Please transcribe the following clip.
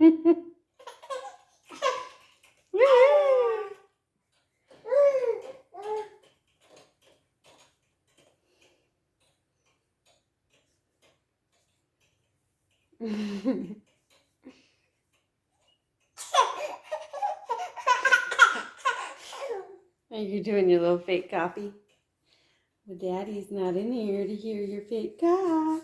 Are you doing your little fake coffee? Well, Daddy's not in here to hear your fake cough.